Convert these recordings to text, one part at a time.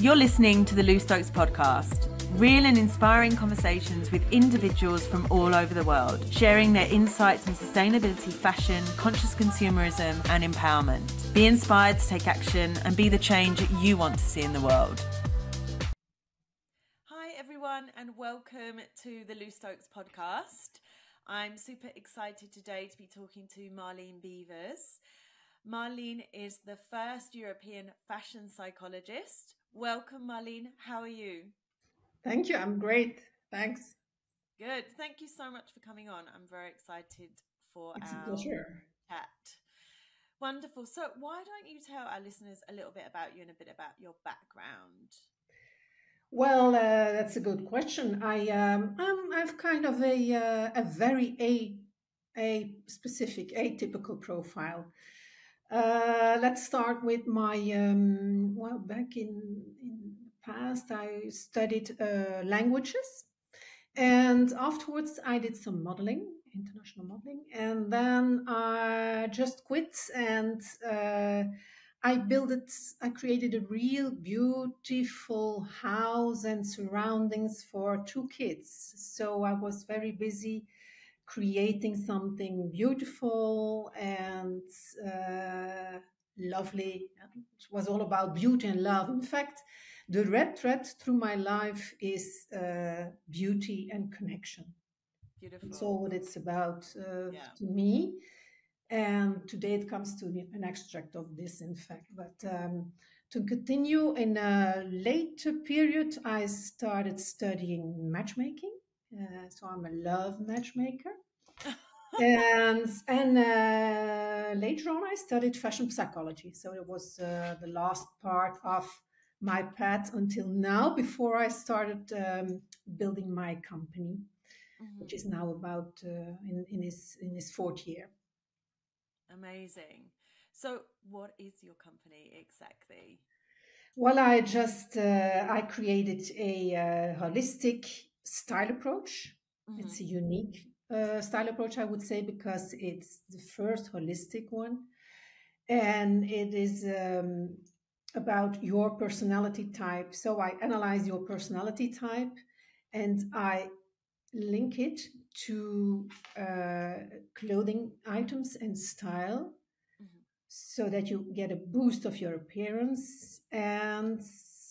You're listening to the Lou Stokes podcast. Real and inspiring conversations with individuals from all over the world, sharing their insights on sustainability, fashion, conscious consumerism, and empowerment. Be inspired to take action and be the change you want to see in the world. Hi, everyone, and welcome to the Lou Stokes podcast. I'm super excited today to be talking to Marleen Beevers. Marleen is the first European fashion psychologist. Welcome, Marleen. How are you? Thank you. I'm great. Thanks. Good. Thank you so much for coming on. I'm very excited for It's a our pleasure. chat. Wonderful. So why don't you tell our listeners a little bit about you and a bit about your background? Well, that's a good question. I've kind of a very a specific atypical profile. Let's start with my back in the past, I studied languages, and afterwards I did some modeling, international modeling, and then I just quit and I created a real beautiful house and surroundings for two kids. So I was very busy creating something beautiful and lovely. It was all about beauty and love. In fact, the red thread through my life is beauty and connection. Beautiful. It's all what it's about Yeah. to me. And today it comes to an extract of this, in fact. But to continue, in a later period, I started studying matchmaking. So I'm a love matchmaker. and later on, I studied fashion psychology. So it was the last part of my path until now, before I started building my company, which is now about in his fourth year. Amazing. So what is your company exactly? Well, I created a holistic style approach. It's a unique style approach, I would say, because it's the first holistic one. And it is about your personality type. So I analyze your personality type and I link it to clothing items and style, so that you get a boost of your appearance and,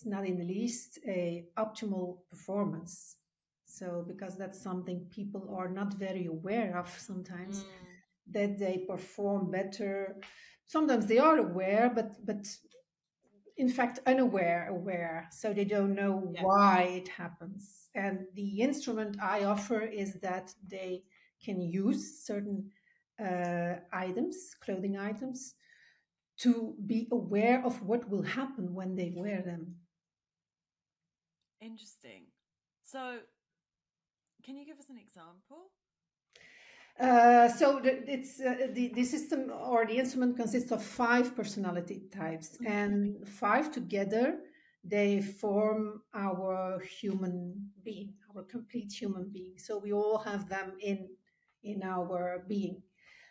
not in the least, a optimal performance. So because that's something people are not very aware of sometimes, that they perform better. Sometimes they are aware, but in fact aware, so they don't know why it happens. And the instrument I offer is that they can use certain clothing items, to be aware of what will happen when they wear them. Interesting. So can you give us an example? So the system, or the instrument, consists of 5 personality types, and 5 together they form our human being, our complete human being. So we all have them in our being,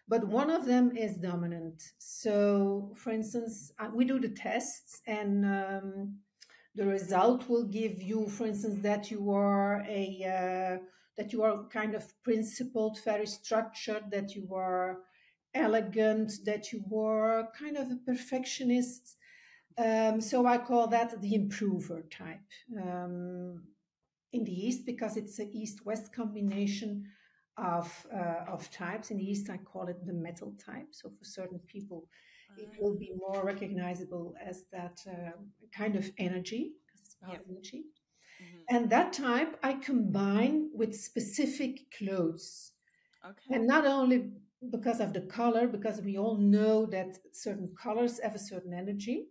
but one of them is dominant. So, for instance, we do the tests, and the result will give you, for instance, that you are kind of principled, very structured, that you are elegant, that you are kind of a perfectionist. So I call that the improver type. In the East, because it's an East-West combination of types. In the East, I call it the metal type. So for certain people, it will be more recognizable as that kind of energy. It's about energy. And that type I combine with specific clothes. Okay. And not only because of the color, because we all know that certain colors have a certain energy,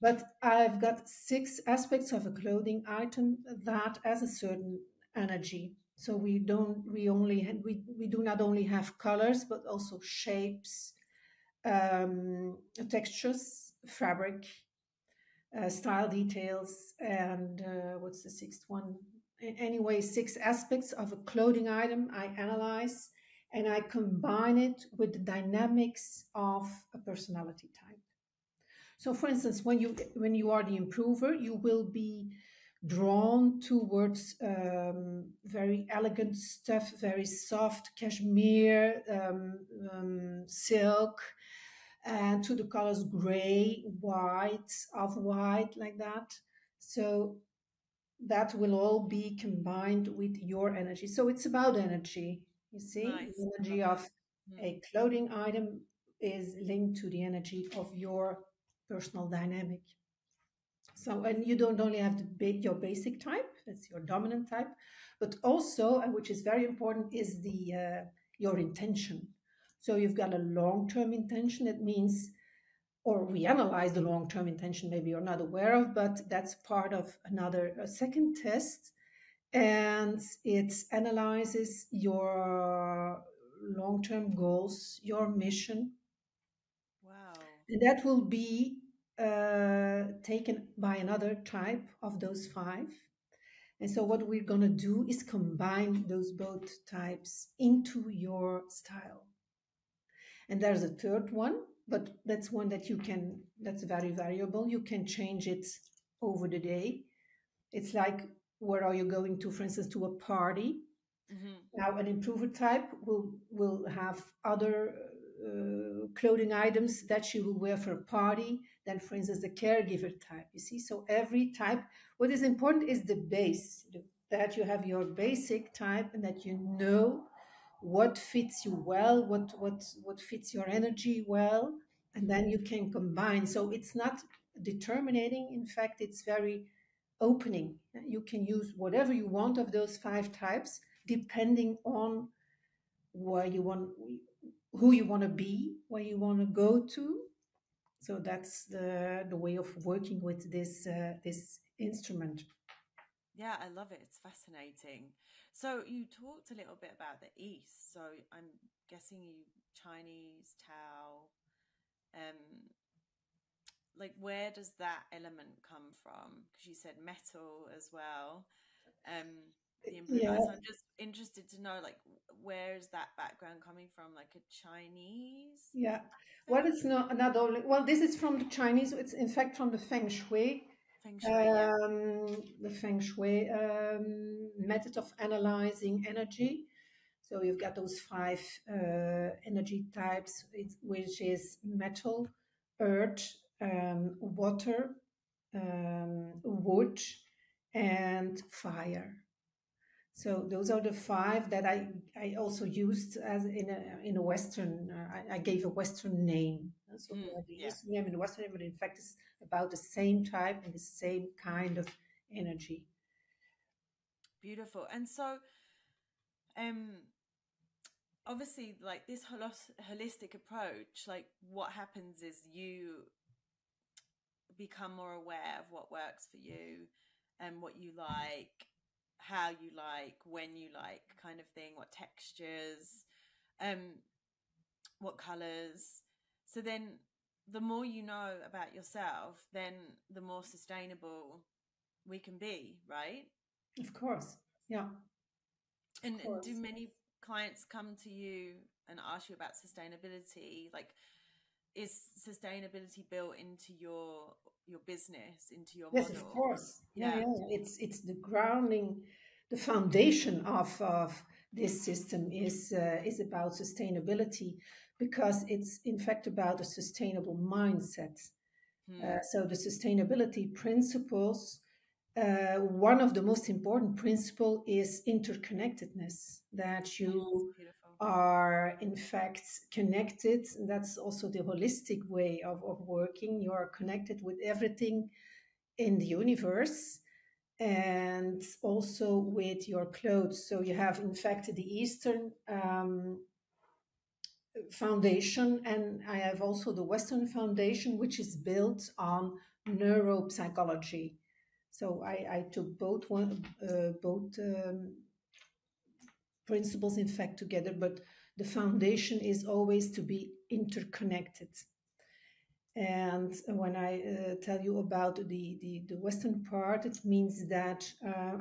but I've got 6 aspects of a clothing item that has a certain energy. So we do not only have colors, but also shapes, textures, fabric, style details, and what's the 6th one? Anyway, 6 aspects of a clothing item I analyze, and I combine it with the dynamics of a personality type. So, for instance, when you are the improver, you will be drawn towards very elegant stuff, very soft cashmere, silk, and to the colors gray, white, off-white, like that. So that will all be combined with your energy. So it's about energy. You see, Nice. the I love energy it. of a clothing item is linked to the energy of your personal dynamic. So, and you don't only have your basic type, that's your dominant type, but also, and which is very important, is the your intention. So you've got a long-term intention. It means, or we analyze the long-term intention. Maybe you're not aware of, but that's part of a second test, and it analyzes your long-term goals, your mission, Wow. and that will be taken by another type of those five. And so, what we're going to do is combine those both types into your style. And there's a third one, but that's one that that's very variable. You can change it over the day. It's like, where are you going to, for instance, to a party? Now, an improver type will have other clothing items that she will wear for a party than, for instance, the caregiver type. You see, so every type. What is important is the base, that you have your basic type, and that you know what fits you well, what fits your energy well, and then you can combine. So it's not determining. In fact, it's very opening. You can use whatever you want of those five types, depending on where you want, who you want to be, where you want to go to. So that's the way of working with this instrument. Yeah, I love it. It's fascinating. So you talked a little bit about the East. So I'm guessing you Chinese, Tao, um, like where does that element come from? Because you said metal as well, the improver. Yeah, So I'm just interested to know, like, where is that background coming from? Like a Chinese yeah. Well, thing? it's not only, well, this is from the Chinese. It's in fact from the Feng Shui, Feng Shui, yeah. the Feng Shui method of analyzing energy. So you've got those five energy types, which is metal, earth, water, wood, and fire. So those are the five that I also used as in a Western. I gave a Western name. So the Yeah, Eastern name and the Western name, but in fact it's about the same type and the same kind of energy. beautiful. And so, um, obviously, like this holistic approach, like what happens is you become more aware of what works for you and what you like, how you like, when you like, kind of thing, what textures, um, what colors. So then the more you know about yourself, then the more sustainable we can be, right? Of course, yeah, of And do course. many clients come to you and ask you about sustainability? Like, is sustainability built into your business, into your Yes, of model? course. Yeah, Yeah. yeah. It's the grounding, the foundation of this system is about sustainability, because it's in fact about a sustainable mindset. Hmm. So the sustainability principles, one of the most important principle is interconnectedness, that Yes, you beautiful. are in fact connected. And that's also the holistic way of working. You are connected with everything in the universe, and also with your clothes. So you have in fact the Eastern foundation, and I have also the Western foundation, which is built on neuropsychology. So I took both principles in fact together, but the foundation is always to be interconnected. And when I tell you about the Western part, it means that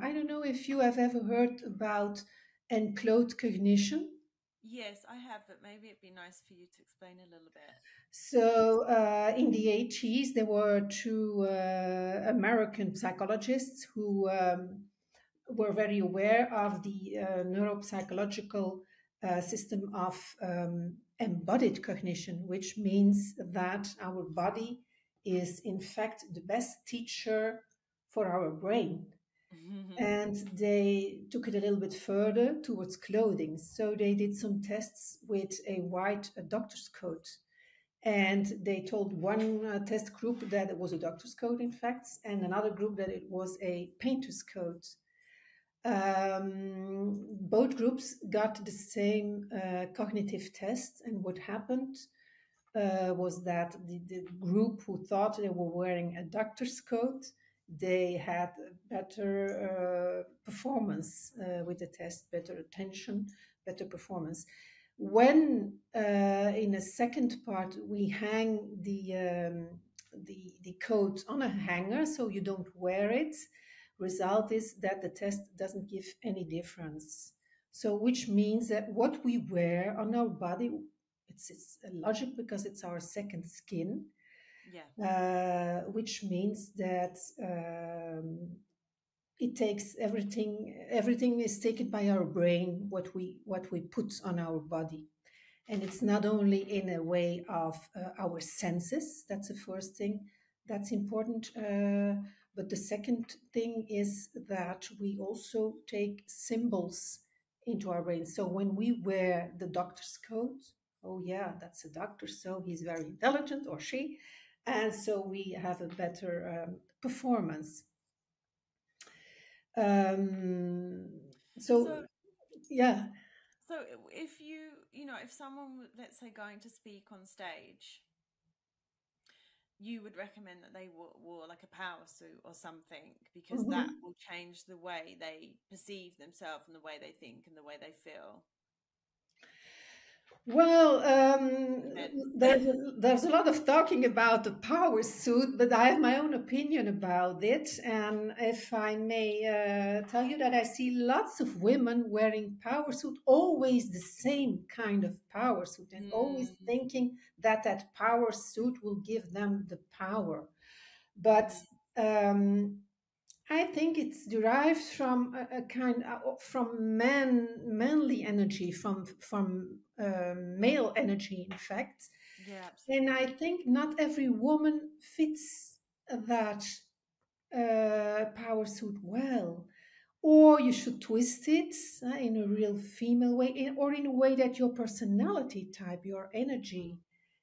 I don't know if you have ever heard about enclosed cognition. Yes, I have, but maybe it'd be nice for you to explain a little bit. So in the 80s, there were two American psychologists who were very aware of the neuropsychological system of embodied cognition, which means that our body is in fact the best teacher for our brain. And they took it a little bit further towards clothing. So they did some tests with a white doctor's coat. And they told one test group that it was a doctor's coat, in fact, and another group that it was a painter's coat. Both groups got the same cognitive test, and what happened was that the group who thought they were wearing a doctor's coat, they had better performance with the test, better attention, better performance. When in a second part we hang the coat on a hanger, so you don't wear it, result is that the test doesn't give any difference. So which means that what we wear on our body, it's a logic because it's our second skin, which means that it takes everything is taken by our brain, what we put on our body. And it's not only in a way of our senses, that's the first thing that's important, but the second thing is that we also take symbols into our brain. So when we wear the doctor's coat, oh yeah, that's a doctor, so he's very intelligent, or she, and so we have a better performance. So yeah. So if if someone, let's say, going to speak on stage, you would recommend that they wore like a power suit or something, because that will change the way they perceive themselves and the way they think and the way they feel. Well, there's a lot of talking about the power suit, but I have my own opinion about it. And if I may tell you that I see lots of women wearing power suit, always the same kind of power suit, and always thinking that that power suit will give them the power. But I think it's derived from a kind from manly energy, from male energy, in fact. Yeah, absolutely. And I think not every woman fits that power suit well. Or you should twist it in a real female way, or in a way that your personality type, your energy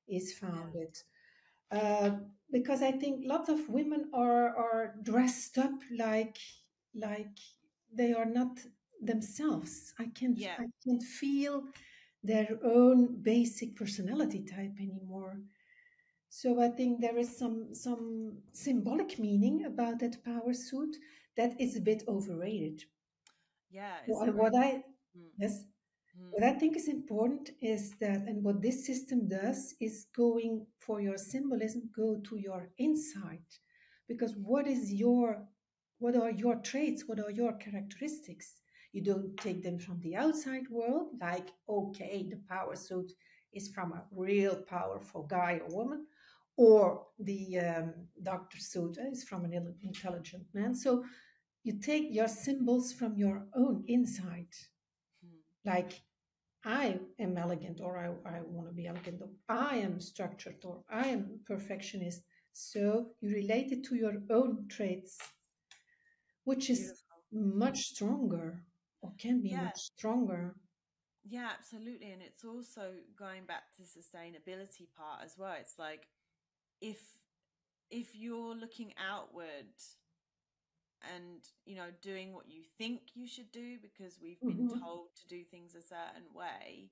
is founded. Because I think lots of women are dressed up like they are not themselves. I can't feel their own basic personality type anymore. So I think there is some symbolic meaning about that power suit that is a bit overrated. Yeah, Yes. What I think is important is that, and what this system does is going for your symbolism, go to your insight. Because what are your traits? What are your characteristics? You don't take them from the outside world, like, okay, the power suit is from a real powerful guy or woman, or the doctor suit is from an intelligent man. So you take your symbols from your own insight. Like, I am elegant, or I want to be elegant, or I am structured, or I am perfectionist. So you relate it to your own traits, which is much stronger, or can be much stronger. Yeah, absolutely. And it's also going back to the sustainability part as well. It's like if you're looking outward and doing what you think you should do because we've been told to do things a certain way,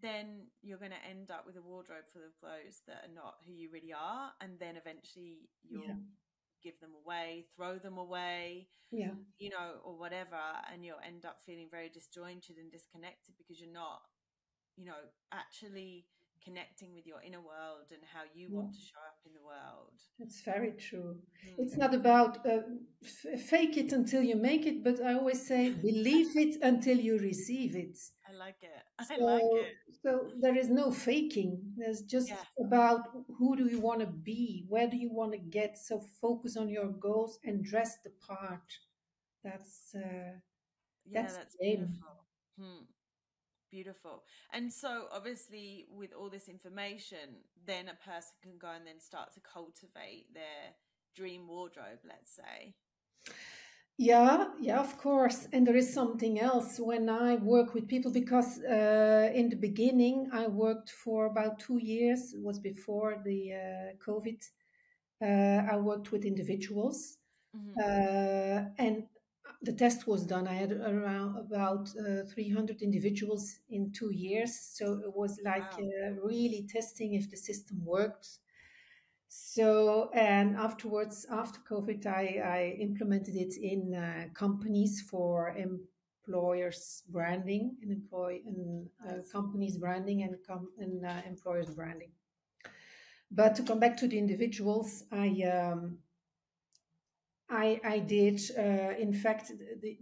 then you're going to end up with a wardrobe full of clothes that are not who you really are, and then eventually you'll give them away, throw them away, or whatever, and you'll end up feeling very disjointed and disconnected because you're not actually connecting with your inner world and how you want to show up in the world. It's very true. It's not about fake it until you make it, but I always say believe it until you receive it. I like it. I like it. So there is no faking. There's just about who do you want to be? Where do you want to get? So focus on your goals and dress the part. That's that's beautiful. Beautiful. And so obviously with all this information, then a person can go and then start to cultivate their dream wardrobe, let's say. Yeah, of course. And there is something else when I work with people, because in the beginning I worked for about 2 years. It was before the COVID. I worked with individuals, and the test was done. I had around about 300 individuals in 2 years. So it was like really testing if the system worked. So, and afterwards, after COVID, I implemented it in companies for employers branding and companies branding and employers branding. But to come back to the individuals, I did. In fact,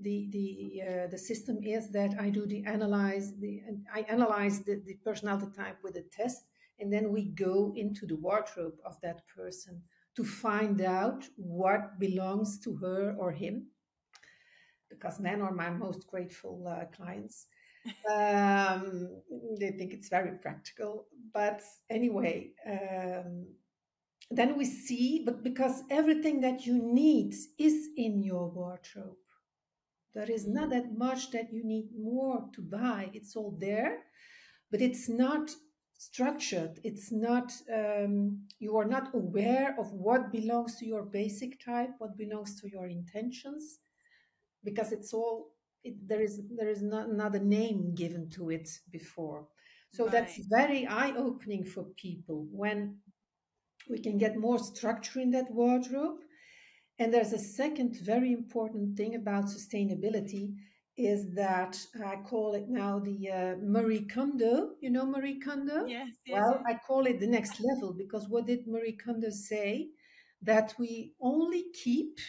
the system is that I do I analyze the personality type with a test, and then we go into the wardrobe of that person to find out what belongs to her or him, because men are my most grateful clients. They think it's very practical, but anyway. Then we see, but because everything that you need is in your wardrobe, there is not that much that you need more to buy. It's all there, but it's not structured. It's not, you are not aware of what belongs to your basic type, what belongs to your intentions, because it's all, there is not another name given to it before. So that's very eye-opening for people when we can get more structure in that wardrobe. And there's a second very important thing about sustainability is that I call it now the Marie Kondo. You know Marie Kondo? Yes. I call it the next level, because what did Marie Kondo say? That we only keep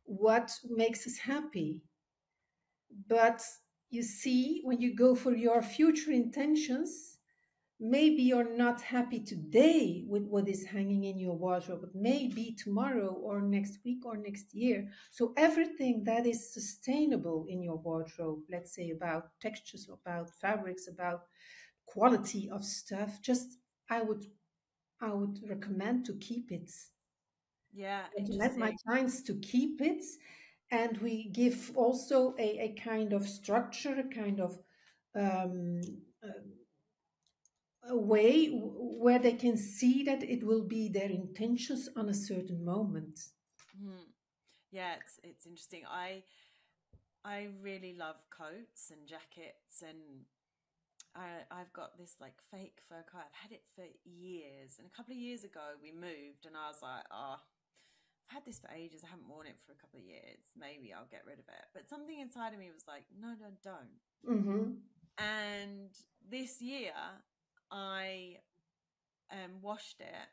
what makes us happy. But you see, when you go for your future intentions, maybe you're not happy today with what is hanging in your wardrobe, but maybe tomorrow or next week or next year. So everything that is sustainable in your wardrobe, let's say about textures, about fabrics, about quality of stuff, just I would recommend to keep it. Yeah, I recommend my clients to keep it. And we give also a kind of structure, a kind of a way where they can see that it will be their intentions on a certain moment. Yeah, it's interesting. I really love coats and jackets, and I've got this like fake fur coat. I've had it for years, and a couple of years ago we moved, and I was like, oh, I've had this for ages. I haven't worn it for a couple of years. Maybe I'll get rid of it. But something inside of me was like, no, don't. And this year I washed it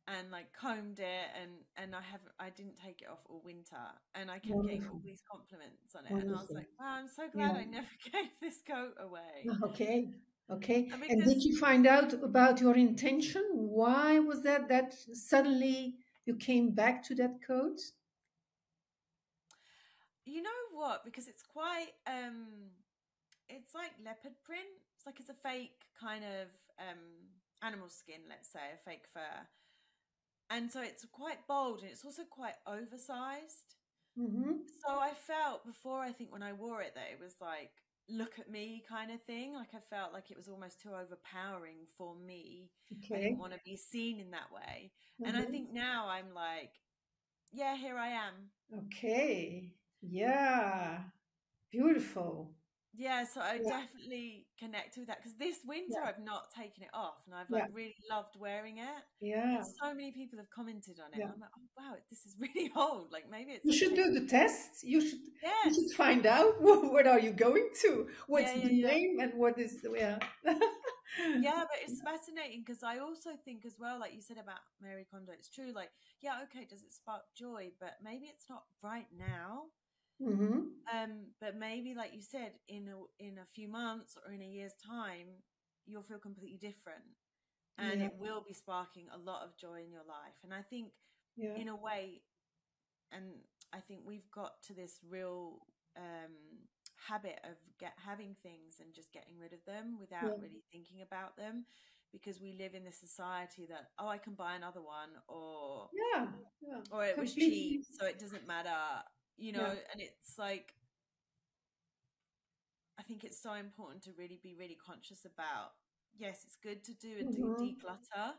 and like combed it, and I didn't take it off all winter, and I kept getting all these compliments on it. Wonderful. And I was like, wow, I'm so glad I never gave this coat away. Okay. And did you find out about your intention? Why was that suddenly you came back to that coat? You know what? Because it's quite it's like leopard print. It's like it's a fake kind of animal skin, let's say, a fake fur. And so it's quite bold, and it's also quite oversized. So I felt before, I think when I wore it, that it was like, look at me kind of thing. Like I felt like it was almost too overpowering for me. Okay. I didn't want to be seen in that way. And I think now I'm like, yeah, here I am. Okay. Yeah. Beautiful. Yeah, so I definitely connect with that, because this winter I've not taken it off, and I've like really loved wearing it. Yeah, and so many people have commented on it. I'm like, oh wow, this is really old. Like maybe it's. You should do the test. You should. Yes. You should find out what are you going to. What's the name and what is Yeah, but it's fascinating because I also think as well, like you said about Mary Kondo, it's true. Like, yeah, okay, does it spark joy? But maybe it's not right now. Mm-hmm. But maybe, like you said, in a few months or in a year's time, you'll feel completely different, and Yeah, it will be sparking a lot of joy in your life. And I think, yeah, in a way, and I think we've got to this real habit of having things and just getting rid of them without yeah, really thinking about them, because we live in this society that, oh, I can buy another one, yeah, yeah. or it was cheap Completely. so it doesn't matter, Yeah. and it's like, I think it's so important to really be really conscious about, yes, it's good to do a Mm-hmm. declutter,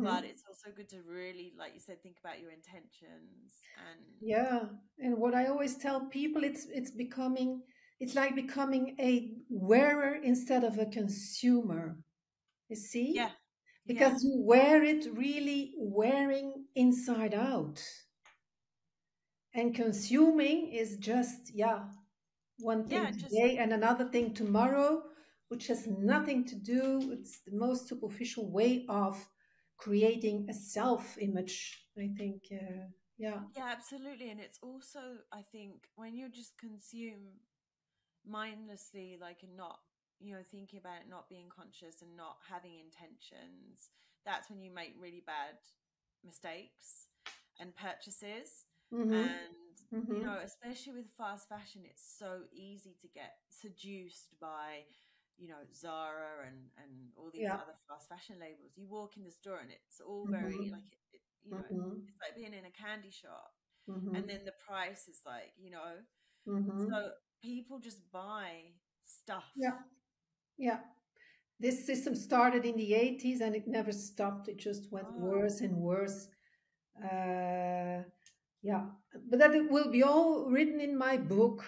but Mm-hmm. it's also good to really, like you said, think about your intentions. And Yeah. And what I always tell people, it's like becoming a wearer instead of a consumer. You see? yeah, yeah, Because you wear it really wearing inside out. And consuming is just, yeah, one thing yeah, just today and another thing tomorrow, which has nothing to do. It's the most superficial way of creating a self image, I think. Yeah. yeah, absolutely. And it's also, I think, when you just consume mindlessly, like, and not, thinking about it, not being conscious and not having intentions, that's when you make really bad mistakes and purchases. Mm-hmm. And, Mm-hmm. especially with fast fashion, it's so easy to get seduced by, Zara and all these Yeah. other fast fashion labels. You walk in the store and it's all very Mm-hmm. like Mm-hmm. it's like being in a candy shop, Mm-hmm. and then the price is like, Mm-hmm. so people just buy stuff. Yeah. Yeah. This system started in the 80s and it never stopped. It just went Oh, worse and worse. Uh, yeah, but that it will be all written in my book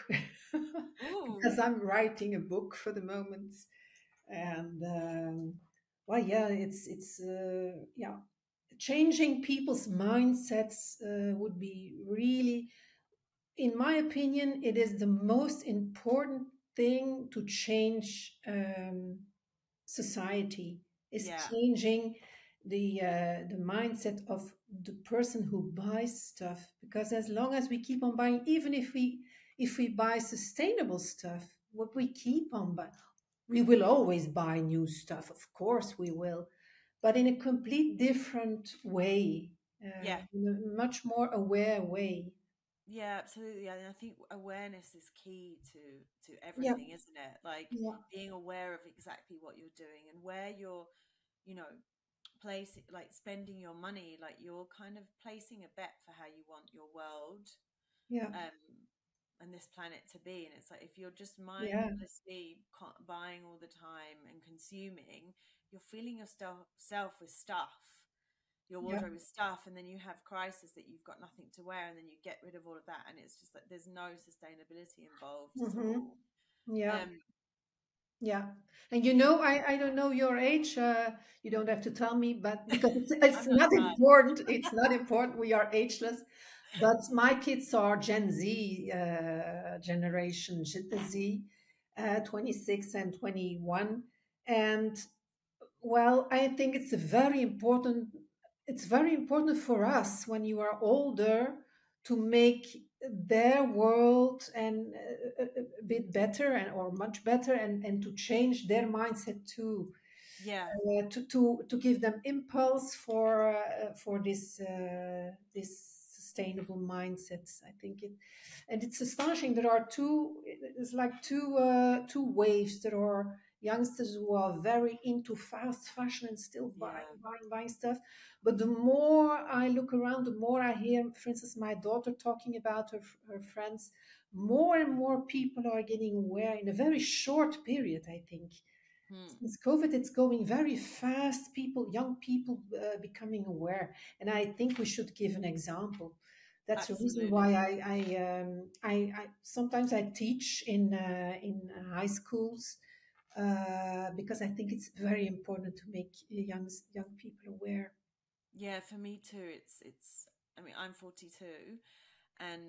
ooh, because I'm writing a book for the moment. And well, yeah, it's yeah, changing people's mindsets would be really, in my opinion, it is the most important thing to change society, is yeah, changing the mindset of the person who buys stuff. Because as long as we keep on buying, even if we buy sustainable stuff, what we keep on buying, we will always buy new stuff. Of course, we will, but in a complete different way, yeah, in a much more aware way. yeah, absolutely. And I think awareness is key to Yeah, everything, isn't it? Like, yeah, being aware of exactly what you're doing and where you're, you know, placing, like spending your money, like you're kind of placing a bet for how you want your world, yeah, um and this planet to be. And it's like, if you're just yeah, mindlessly buying all the time and consuming, you're filling yourself with stuff, your yeah. wardrobe with stuff, and then you have crisis that you've got nothing to wear, and then you get rid of all of that, and it's just like there's no sustainability involved at Hmm. all. Yeah. um Yeah. And I don't know your age. You don't have to tell me, but because it's I'm not not smart. important. It's not important. We are ageless. But my kids are Gen Z generation, Gen Z, 26 and 21. And well, I think it's very important for us when you are older to make their world and a bit better and or much better and to change their mindset too, Yeah, to give them impulse for this sustainable mindsets. I think it, and it's astonishing. There are it's like two waves. There are youngsters who are very into fast fashion and still yeah, buying stuff. But the more I look around, the more I hear, for instance, my daughter talking about her friends. More and more people are getting aware in a very short period, I think. hmm. Since COVID, it's going very fast. Young people, becoming aware, and I think we should give an example. That's the reason Absolutely. why I sometimes I teach in high schools, because I think it's very important to make young people aware. Yeah, for me too. It's I mean, I'm 42, and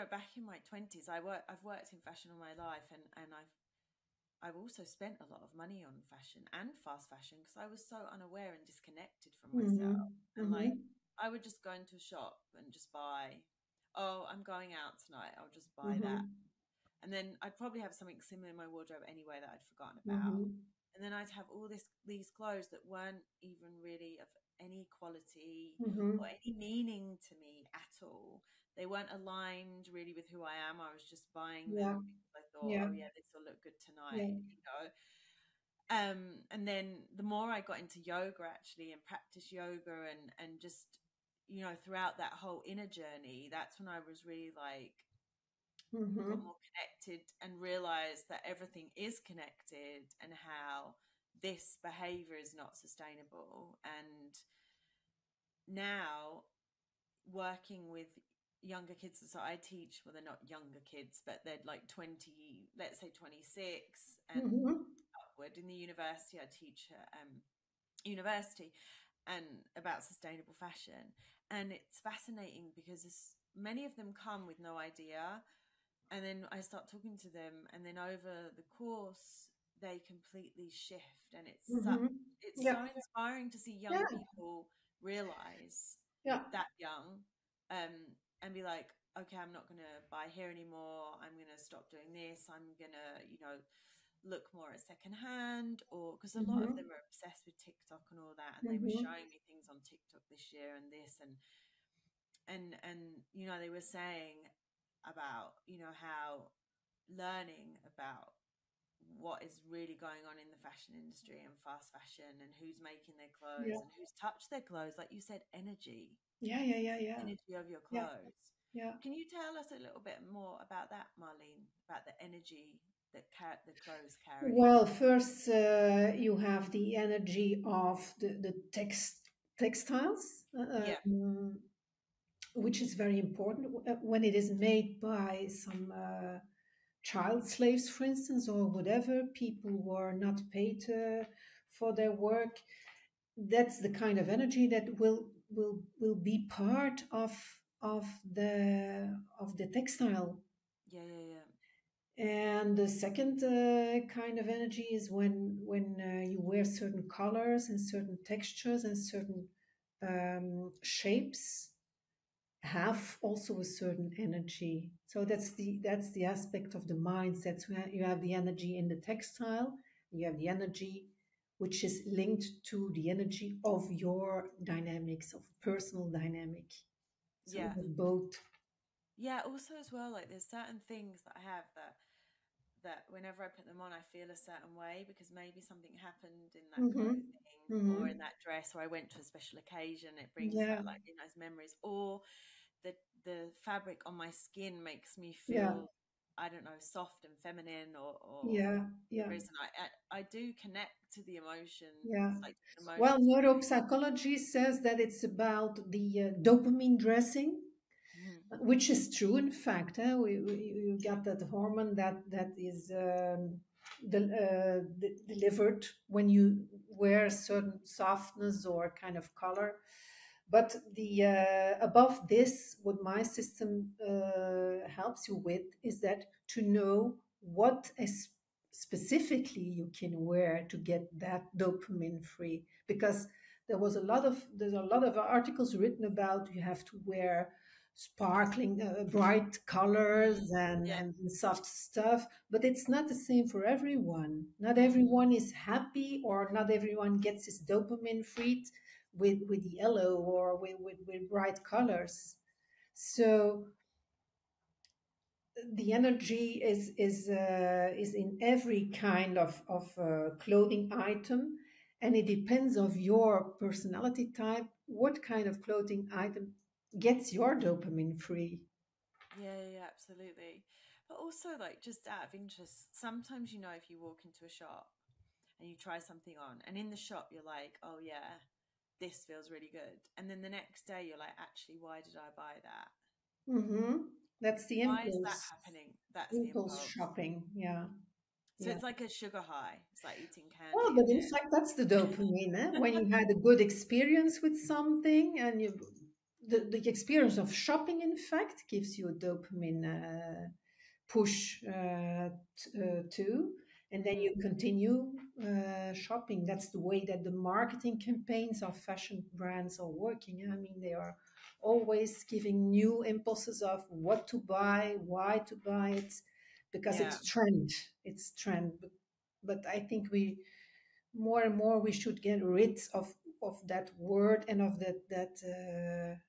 back in my 20s, I've worked in fashion all my life, and I've also spent a lot of money on fashion and fast fashion because I was so unaware and disconnected from Mm-hmm. myself. And Mm-hmm. like, I would just go into a shop and just buy, oh, I'm going out tonight, I'll just buy that. Mm-hmm. And then I'd probably have something similar in my wardrobe anyway that I'd forgotten about. Mm-hmm. And then I'd have all these clothes that weren't even really of any quality Mm-hmm. or any meaning to me at all. They weren't aligned really with who I am. I was just buying Yeah. them because I thought, Yeah. oh yeah, this will look good Yeah. tonight, you know. And then the more I got into yoga actually and practice yoga and just, you know, throughout that whole inner journey, that's when I was really like, got Mm-hmm. more connected and realized that everything is connected and how this behavior is not sustainable. And now working with younger kids, so I teach, well, they're not younger kids, but they're like 20, let's say 26 and Mm-hmm. upward. In the university, I teach university and about sustainable fashion. And it's fascinating because many of them come with no idea, and then I start talking to them, and then over the course they completely shift, and Mm-hmm. it's Yeah. so inspiring to see Yeah. young people realize Yeah. that young, and be like, okay, I'm not going to buy here anymore, I'm going to stop doing this, I'm going to, you know, look more at secondhand, or because a lot of Mm-hmm. them are obsessed with TikTok and all that, and they were Mm-hmm. showing me things on TikTok this year and this, and you know, they were saying about, you know, how learning about what is really going on in the fashion industry and fast fashion and who's making their Yeah. clothes and who's touched their clothes, like you said, Yeah. Yeah. Yeah. Yeah. energy of your Yeah. clothes. Yeah. Can you tell us a little bit more about that, Marleen, about the energy that the clothes carry? Well, first you have the energy of the textiles, Yeah, which is very important when it is made by some child slaves, for instance, or whatever, people who are not paid for their work. That's the kind of energy that will be part of the textile. yeah, yeah, yeah. And the second kind of energy is when you wear certain colors and certain textures and certain shapes have also a certain energy. So that's the aspect of the minds. That's where you have the energy in the textile. You have the energy which is linked to the energy of your dynamics, of personal dynamic. So Yeah. both. Yeah, also as well, like there's certain things that I have that whenever I put them on, I feel a certain way because maybe something happened in that Mm-hmm. clothing or in Mm-hmm. that dress, or I went to a special occasion. It brings Yeah. back like, you know, nice memories. Or the fabric on my skin makes me Yeah. feel, I don't know, soft and feminine, or Yeah. Yeah. reason I do connect to the emotions, Yeah. like Well, emotions. neuropsychology says that it's about the dopamine dressing, Mhm. which is true. In fact, you got that hormone that is delivered when you wear certain softness or kind of color. But the above this, what my system helps you with is that to know what is specifically you can wear to get that dopamine free, because there's a lot of articles written about you have to wear sparkling bright Mhm. colors Yeah. and soft stuff, but it's not the same for everyone. Not Mhm. everyone is happy, or not everyone gets his dopamine free with yellow or with bright colors. So the energy is in every kind of clothing item, and it depends of your personality type what kind of clothing item gets your dopamine free. Yeah, yeah, yeah, absolutely. But also, like, just out of interest, sometimes, you know, if you walk into a shop and you try something on, and in the shop you're like, oh yeah, this feels really good. And then the next day you're like, actually, why did I buy that? Mm-hmm. That's the Why is that impulse happening? That's the impulse impulse. shopping. Yeah, So yeah. it's like a sugar high. It's like eating Well, candy a but in fact, that's the dopamine. When you had a good experience with something, and the experience of shopping, in fact, gives you a dopamine push too. and then you continue shopping. That's the way that the marketing campaigns of fashion brands are working. I mean, they are always giving new impulses of what to buy, why to buy it, because Yeah. it's trend. It's trend. But I think we more and more we should get rid of that word and of that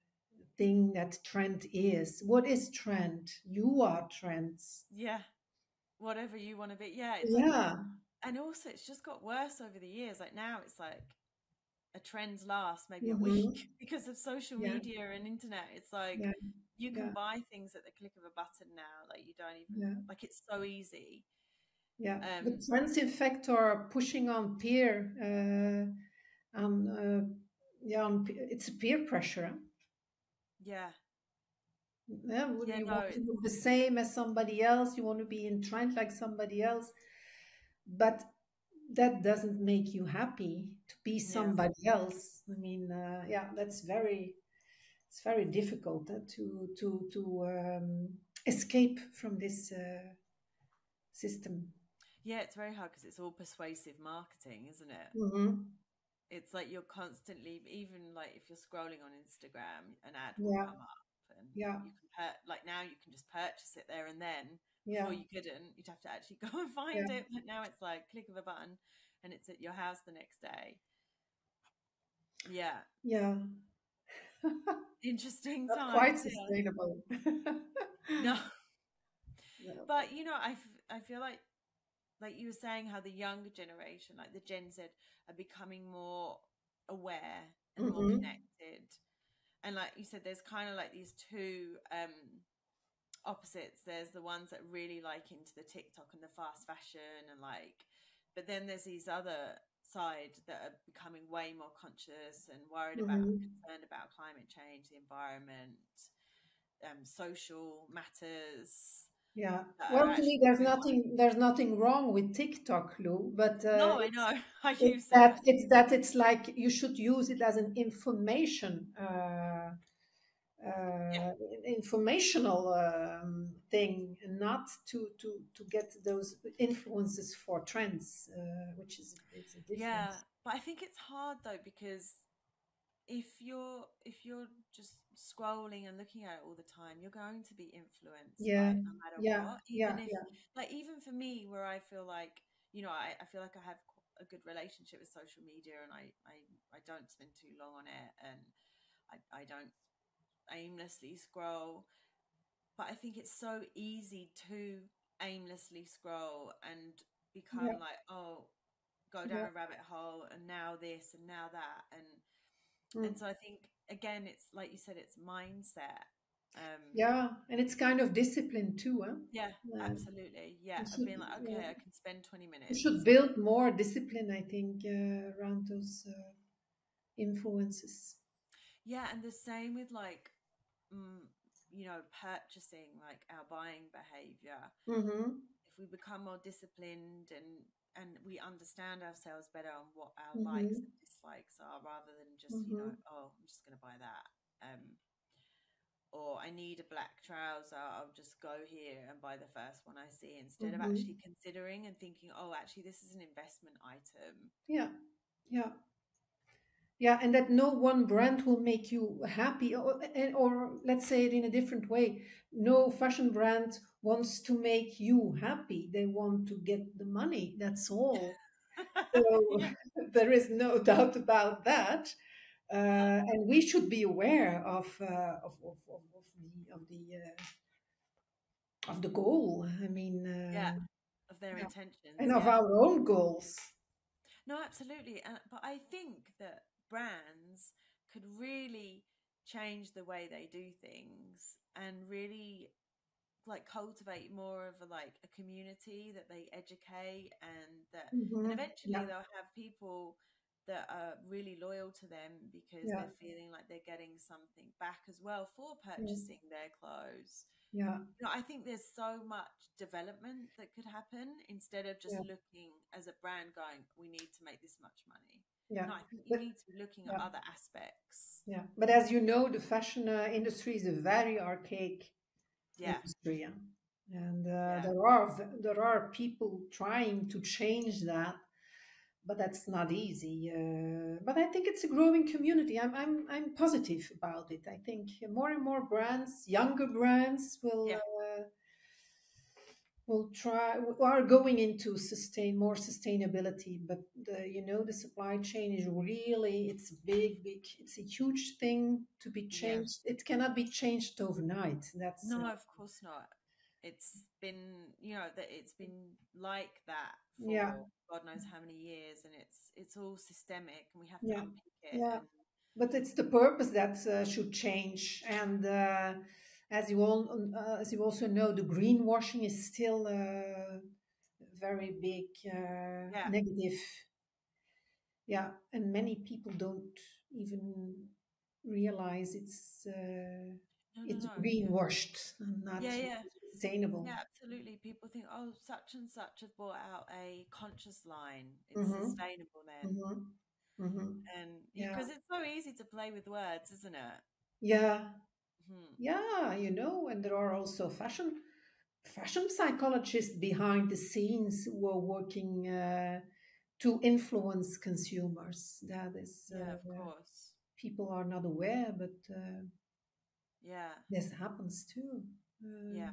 thing that trend is. What is trend? You are trends. Yeah. Whatever you want to be. Yeah. It's like, Yeah. and also it's just got worse over the years. Like now it's like a trend lasts maybe a week Mm-hmm. because of social Yeah. media and internet. It's like Yeah. you can Yeah. buy things at the click of a button now. Like you don't even Yeah. like it's so easy. Yeah. The Um, trends, in fact, are pushing on peer. Yeah, it's a peer pressure. yeah. Yeah, Yeah, you no, want to look the same as somebody else. You want to be in trend like somebody else, but that doesn't make you happy to be yeah. somebody else. I mean, yeah, it's very difficult to escape from this system. Yeah, it's very hard because it's all persuasive marketing, isn't it? Hmm. It's like you're constantly, even like if you're scrolling on Instagram, an ad will Yeah, come up and yeah, you can like now you can just purchase it there and then. yeah, Before you couldn't, you'd have to actually go and yeah, find it. But now it's like click of a button and it's at your house the next day. Yeah. yeah. Interesting Not times. quite Yeah. sustainable. No. No. But you know, I feel like you were saying how the younger generation, like the Gen Z, are becoming more aware and more Hmm. connected. And like you said, there's kind of like these two opposites. There's the ones that really like into the TikTok and the fast fashion and like, but then there's these other side that are becoming way more conscious and worried about, Hmm. concerned about climate change, the environment, social matters Yeah. that are Well, to me, actually doing what. there's nothing wrong with TikTok, Lou, but No, I know. I it's use it. that it's like you should use it as an Yeah. uh, informational thing, and not to get those influences for trends, which is it's a Yeah, difference. but I think it's hard though because if you're just scrolling and looking at it all the time, you're going to be influenced by Yeah, it no matter yeah, what. Even yeah, if yeah. like even for me where I feel like, you know, I feel like I have a good relationship with social media and I don't spend too long on it and I don't aimlessly scroll. But I think it's so easy to aimlessly scroll and Yeah, become like, oh, go down yeah. a rabbit hole and now this and now that and Mm. so I think again it's like you said, it's mindset. Yeah, and it's kind of discipline too, huh? Yeah, Uh, absolutely. Yeah, you of should being like, okay, I can spend 20 you should minutes. build more discipline, I think, around those influences. Yeah, and the same with like mm, you know, purchasing, like our buying behavior. Mm-hmm. If we become more disciplined and we understand ourselves better on what our likes Mm-hmm. and dislikes are rather than just, you know, Mm-hmm. oh, I'm just going to buy that. Or I need a black trouser, I'll just go here and buy the first one I see instead of Mm-hmm. actually considering and thinking, oh, actually, this is an investment item. Yeah, yeah. Yeah, and that no one brand will make you happy, or let's say it in a different way. No fashion brand wants to make you happy. They want to get the money. That's all. So Yeah. there is no doubt about that. And we should be aware of the goal. I mean, Yeah, of their yeah, intentions. and of Yeah. our own goals. No, absolutely. But I think that brands could really change the way they do things and really like cultivate more of a like a community that they educate and Hmm. eventually Yeah, they'll have people that are really loyal to them because yeah, they're feeling like they're getting something back as well for yeah, purchasing their clothes. yeah, You know, I think there's so much development that could happen instead of just yeah, looking as a brand going, we need to make this much money. yeah. No, I think you But need to be looking at yeah. other aspects. Yeah, but as you know, the fashion industry is a very archaic Yeah. industry. Yeah. And Yeah. there are people trying to change that, but that's not easy. But I think it's a growing community. I'm positive about it. I think more and more brands, younger brands, Yeah. will try are going into more sustainability. But the supply chain is really, it's big. It's a huge thing to be Yeah. changed. It cannot be changed overnight. That's No, of course not. It's been, that it's been like that yeah, for God knows how many years, and it's all systemic, and we have to yeah, unpick it. yeah. And But it's the purpose that should change. And as you also know, the greenwashing is still a very big yeah, negative. Yeah, and many people don't even realize no, no, it's no. greenwashed and not Yeah, yeah, sustainable. yeah, absolutely. People think, oh, such and such has brought out a conscious line. It's Mm-hmm, sustainable then. mm-hmm, mm-hmm. And Yeah, because it's so easy to play with words, isn't it? yeah, Hmm. yeah. And there are also fashion psychologists behind the scenes who are working to influence consumers. That is, Yeah, of course. people are not aware, but Yeah, this happens too. Uh, yeah,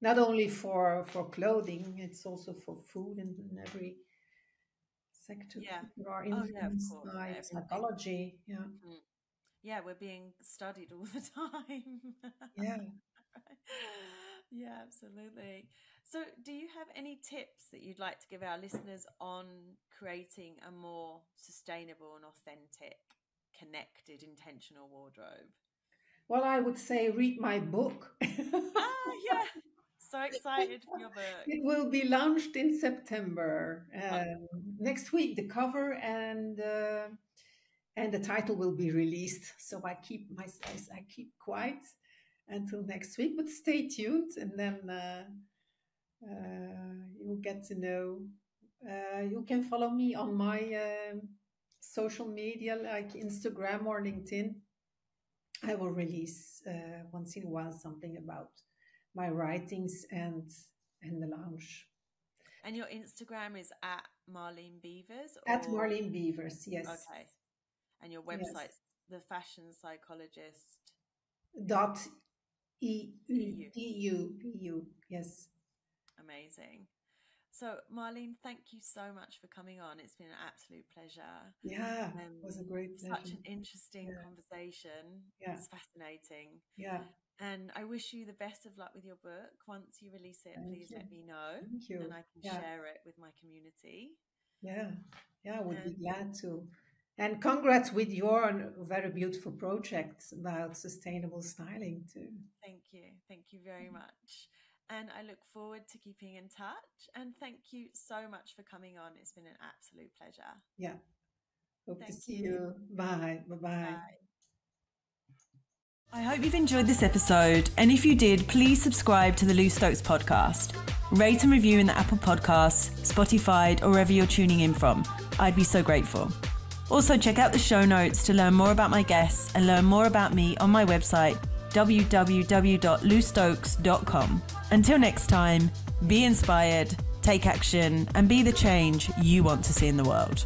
not only for clothing, it's also for food and in every sector. yeah. People are Oh, yeah, of influenced course. by Everything. psychology. Yeah, Hmm. Yeah, we're being studied all the time. yeah. Yeah, absolutely. So, do you have any tips that you'd like to give our listeners on creating a more sustainable and authentic, connected, intentional wardrobe? Well, I would say read my book. Ah, yeah. So excited for your book. It will be launched in September Oh, next week. The cover and the title will be released. So I keep quiet until next week. But stay tuned, and then you'll get to know. You can follow me on my social media like Instagram or LinkedIn. I will release once in a while something about my writings and the launch. and your Instagram is at Marleen Beevers, At or Marleen Beevers, yes, okay, and your yes. website's the Fashion Psychologist Dot EU, EU. EU, yes. Amazing. So, Marlene, thank you so much for coming on. It's been an absolute pleasure. Yeah, it was a great Such pleasure. an interesting Yeah, conversation. yeah, It's fascinating. yeah. And I wish you the best of luck with your book. Once you release it, Thank please you. let me know Thank you. and I can Yeah, share it with my community. yeah, yeah, I would be And glad to. And congrats with your very beautiful project about sustainable styling too. thank you. Thank you very much. And I look forward to keeping in touch. And thank you so much for coming on. It's been an absolute pleasure. Yeah, hope to Thank see you. you. Bye. Bye bye. Bye. I hope you've enjoyed this episode, and if you did, please subscribe to the Lou Stokes podcast. Rate and review in the Apple Podcasts, Spotify, or wherever you're tuning in from. I'd be so grateful. Also, check out the show notes to learn more about my guests and learn more about me on my website, www.loustokes.com. Until next time, be inspired, take action, and be the change you want to see in the world.